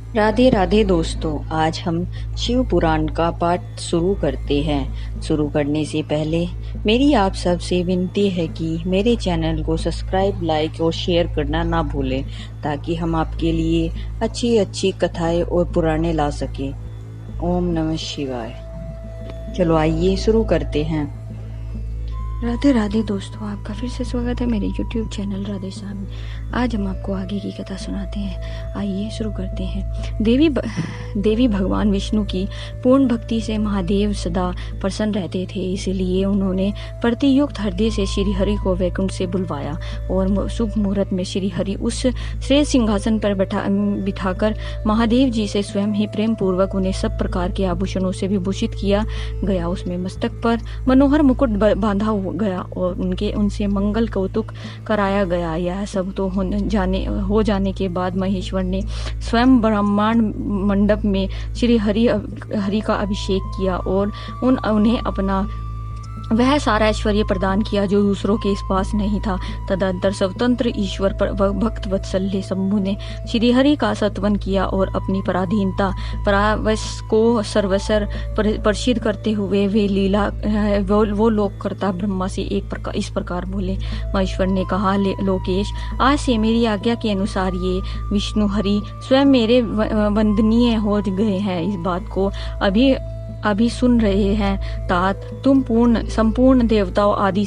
राधे राधे दोस्तों, आज हम शिव पुराण का पाठ शुरू करते हैं। शुरू करने से पहले मेरी आप सबसे विनती है कि मेरे चैनल को सब्सक्राइब, लाइक और शेयर करना ना भूलें, ताकि हम आपके लिए अच्छी अच्छी कथाएं और पुराणे ला सकें। ओम नमः शिवाय। चलो आइए शुरू करते हैं। राधे राधे दोस्तों, आपका फिर से स्वागत है मेरे YouTube चैनल राधे श्याम में। आज हम आपको आगे की कथा सुनाते हैं। आइए शुरू करते हैं। देवी भगवान विष्णु की पूर्ण भक्ति से महादेव सदा प्रसन्न रहते थे, इसलिए उन्होंने प्रतियुक्त हृदय से श्री हरि को वैकुंठ से बुलवाया और शुभ मुहूर्त में श्री हरि उस श्रेष्ठ सिंहासन पर बिठाकर महादेव जी से स्वयं ही प्रेम पूर्वक उन्हें सब प्रकार के आभूषणों से विभूषित किया गया। उसमें मस्तक पर मनोहर मुकुट बांधा गया और उनसे मंगल कौतुक कराया गया। यह सब तो हो जाने के बाद महेश्वर ने स्वयं ब्रह्मांड मंडप में श्री हरि का अभिषेक किया और उन्हें अपना वह सारा ऐश्वर्य प्रदान किया जो दूसरों के पास नहीं था। तदंतर स्वतंत्र ईश्वर पर भक्त वत्सल्य शंभु ने श्री हरि का सत्वन किया और अपनी पराधीनता परावश को सर्वसर प्रसिद्ध करते हुए वे लीला वो लोककर्ता ब्रह्मा से इस प्रकार बोले। महेश्वर ने कहा, लोकेश, आज से मेरी आज्ञा के अनुसार ये विष्णु हरि स्वयं मेरे वंदनीय हो गए हैं। इस बात को अभी सुन रहे हैं तात, तुम संपूर्ण देवताओं आदि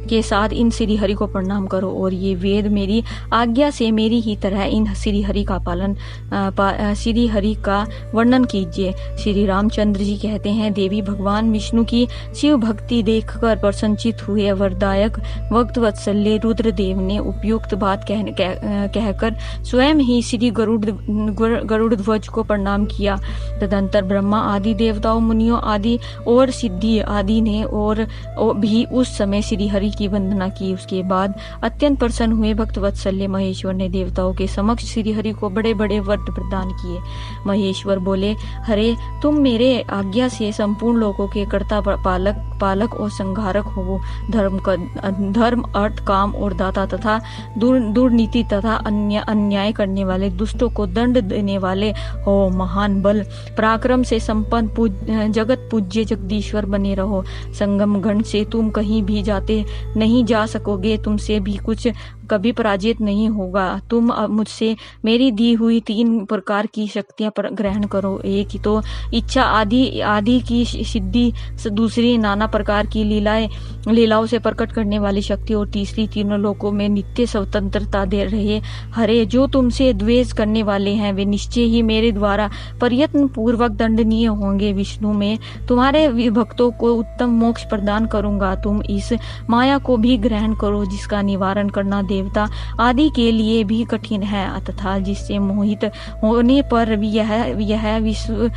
के साथ इन श्री हरि को प्रणाम करो और ये वेद मेरी आज्ञा से मेरी ही तरह इन श्री हरि का वर्णन कीजिए। श्री रामचंद्र जी कहते हैं, देवी भगवान विष्णु की शिव भक्ति देखकर प्रसन्नचित हुए वरदायक भक्त वत्सल्य रुद्रदेव ने उपयुक्त बात कहकर स्वयं ही श्री गरुड़ ध्वज को प्रणाम किया। तदंतर ब्रह्मा आदि देवताओं, मुनियों आदि और सिद्धि आदि ने और भी उस समय श्री हरि की वंदना की। उसके बाद अत्यंत प्रसन्न हुए भक्त वत्सल्य महेश्वर ने देवताओं के समक्ष श्री हरि को बड़े बड़े वर प्रदान किए। महेश्वर बोले, हरे, तुम मेरे आज्ञा से संपूर्ण लोगों के कर्ता पालक और संहारक हो। धर्म अर्थ काम और दाता तथा दुर्नीति तथा अन्याय करने वाले दुष्टों को दंड देने वाले हो। महान बल पराक्रम से संपन्न जगत पूज्य जगदीश्वर बने रहो। संगम गण से तुम कहीं भी नहीं जा सकोगे, तुमसे भी कुछ कभी पराजित नहीं होगा। तुम मुझसे मेरी दी हुई 3 प्रकार की शक्तियां ग्रहण करो। एक तो इच्छा आदि की सिद्धि, दूसरी नाना प्रकार की लीलाओं से प्रकट करने वाली शक्ति और तीसरी तीनों लोकों में नित्य स्वतंत्रता दे रहे। हरे, जो तुमसे द्वेष करने वाले हैं वे निश्चय ही मेरे द्वारा प्रयत्न पूर्वक दंडनीय होंगे। विष्णु में तुम्हारे भक्तों को उत्तम मोक्ष प्रदान करूंगा। तुम इस माया को भी ग्रहण करो जिसका निवारण करना देवता आदि के लिए भी कठिन है, तथा जिससे मोहित होने पर यह विश्व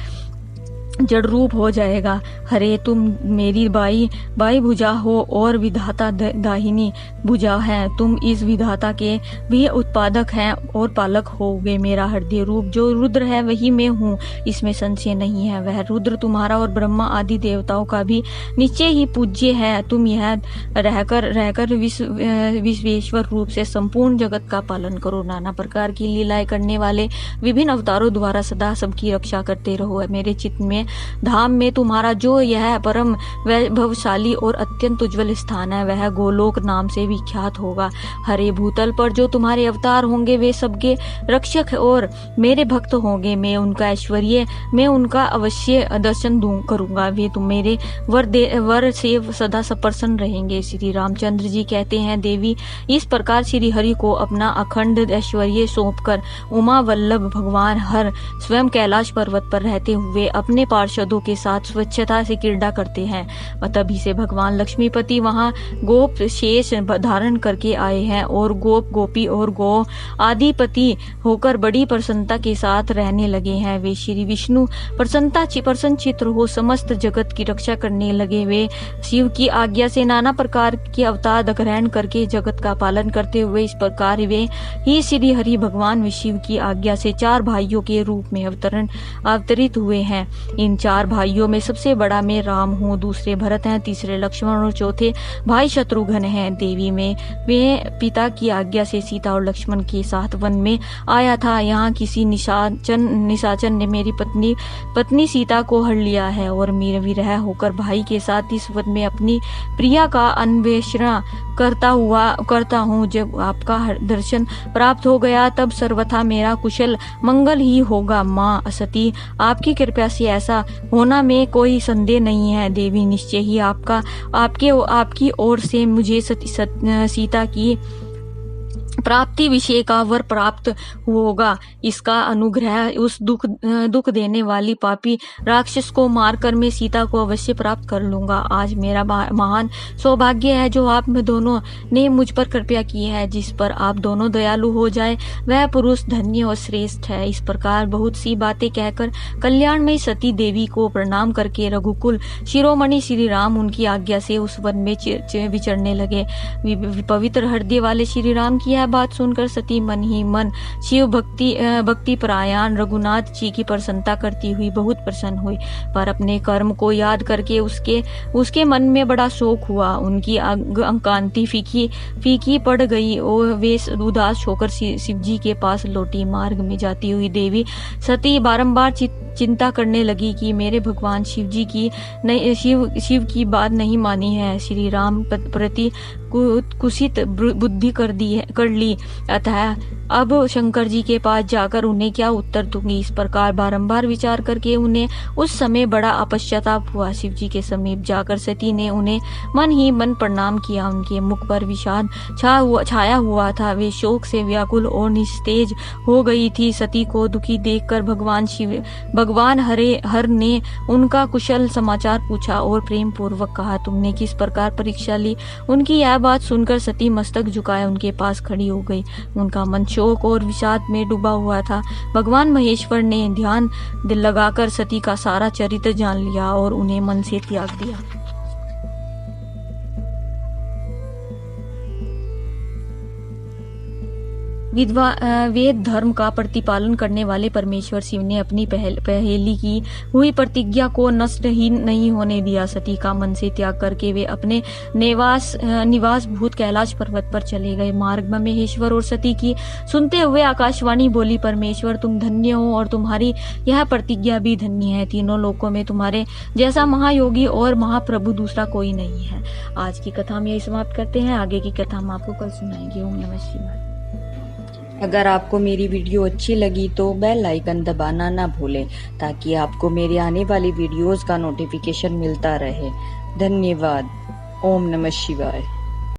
जड़ रूप हो जाएगा। हरे, तुम मेरी बाई भुजा हो और विधाता दाहिनी भुजा है। तुम इस विधाता के भी उत्पादक हैं और पालक होगे। मेरा हृदय रूप जो रुद्र है वही मैं हूँ, इसमें संशय नहीं है। वह रुद्र तुम्हारा और ब्रह्मा आदि देवताओं का भी निश्चय ही पूज्य है। तुम यह रहकर विश्वेश्वर रूप से संपूर्ण जगत का पालन करो। नाना प्रकार की लीलाएं करने वाले विभिन्न अवतारों द्वारा सदा सबकी रक्षा करते रहो। मेरे चित्त में धाम में तुम्हारा जो यह परम वैभवशाली और अत्यंत उज्जवल स्थान है वह गोलोक नाम से विख्यात होगा। हरे, भूतल पर जो तुम्हारे अवतार होंगे वे सबके रक्षक और मेरे भक्त होंगे। मैं उनका अवश्य दर्शन करूंगा। वे तुम मेरे वर से सदा प्रसन्न रहेंगे। श्री रामचंद्र जी कहते हैं, देवी, इस प्रकार श्री हरि को अपना अखंड ऐश्वर्य सौंपकर उमा वल्लभ भगवान हर स्वयं कैलाश पर्वत पर रहते हुए अपने पार्षदों के साथ स्वच्छता से क्रीड़ा करते हैं। तभी से भगवान लक्ष्मीपति वहां गोप शेष धारण करके आए हैं और गोपी और गो आदिपति होकर बड़ी प्रसन्नता के साथ रहने लगे हैं। वे श्री विष्णु प्रसन्न चित्र हो समस्त जगत की रक्षा करने लगे। वे शिव की आज्ञा से नाना प्रकार के अवतार ग्रहण करके जगत का पालन करते हुए इस प्रकार वे ही श्री हरि भगवान शिव की आज्ञा से 4 भाइयों के रूप में अवतरित हुए हैं। इन 4 भाइयों में सबसे बड़ा मैं राम हूँ, दूसरे भरत हैं, तीसरे लक्ष्मण और चौथे भाई शत्रुघ्न हैं। देवी में वे पिता की आज्ञा से सीता और लक्ष्मण के साथ वन में आया था। यहाँ किसी निशाचर ने मेरी पत्नी सीता को हर लिया है और मेरे विरह होकर भाई के साथ इस वन में अपनी प्रिया का अन्वेषण करता हूँ। जब आपका दर्शन प्राप्त हो गया तब सर्वथा मेरा कुशल मंगल ही होगा। माँ सती, आपकी कृपा से ऐसा होना में कोई संदेह नहीं है। देवी, निश्चय ही आपकी ओर से मुझे सीता की प्राप्ति विषय का वर प्राप्त होगा। इसका अनुग्रह उस दुख देने वाली पापी राक्षस को मारकर मैं सीता को अवश्य प्राप्त कर लूंगा। आज मेरा महान सौभाग्य है जो आप में दोनों ने मुझ पर कृपया की है। जिस पर आप दोनों दयालु हो जाए वह पुरुष धन्य और श्रेष्ठ है। इस प्रकार बहुत सी बातें कहकर कल्याणमयी सती देवी को प्रणाम करके रघुकुल शिरोमणि श्री राम उनकी आज्ञा से उस वन में विचरने लगे। पवित्र हृदय वाले श्री राम की बात सुनकर सती मन ही मन शिव भक्ति परायण रघुनाथ जी की प्रसन्नता करती हुई बहुत प्रसन्न हुई, पर अपने कर्म को याद करके उसके मन में बड़ा शोक हुआ। उनकी कांति फीकी पड़ गई और वे उदास होकर शिव जी के पास लौटी। मार्ग में जाती हुई देवी सती बारंबार चिंता करने लगी कि मेरे भगवान शिव की बात नहीं मानी है, श्री राम प्रति कुसित बुद्धि कर ली, अतः अब शंकर जी के पास जाकर उन्हें क्या उत्तर दूंगी। इस प्रकार बारंबार विचार करके उन्हें उस समय बड़ा अपश्चाताप हुआ। शिव जी के समीप जाकर सती ने उन्हें मन ही मन प्रणाम किया। उनके मुख पर विषाद छाया हुआ था, वे शोक से व्याकुल और निस्तेज हो गई थी। सती को दुखी देखकर भगवान हर ने उनका कुशल समाचार पूछा और प्रेम पूर्वक कहा, तुमने किस प्रकार परीक्षा ली। उनकी यह बात सुनकर सती मस्तक झुकाए उनके पास खड़ी हो गई। उनका मन शोक और विषाद में डूबा हुआ था। भगवान महेश्वर ने ध्यान लगाकर सती का सारा चरित्र जान लिया और उन्हें मन से त्याग दिया। वेद धर्म का प्रतिपालन करने वाले परमेश्वर शिव ने अपनी पहली की हुई प्रतिज्ञा को नष्ट ही नहीं होने दिया। सती का मन से त्याग करके वे अपने निवास भूत कैलाश पर्वत पर चले गए। मार्ग में महेश्वर और सती की सुनते हुए आकाशवाणी बोली, परमेश्वर तुम धन्य हो और तुम्हारी यह प्रतिज्ञा भी धन्य है। तीनों लोकों में तुम्हारे जैसा महायोगी और महाप्रभु दूसरा कोई नहीं है। आज की कथा हम यही समाप्त करते हैं। आगे की कथा हम आपको कल सुनाएंगे। ओम नमः शिवाय। अगर आपको मेरी वीडियो अच्छी लगी तो बेल आइकन दबाना ना भूलें ताकि आपको मेरे आने वाली वीडियोस का नोटिफिकेशन मिलता रहे। धन्यवाद। ओम नमः शिवाय।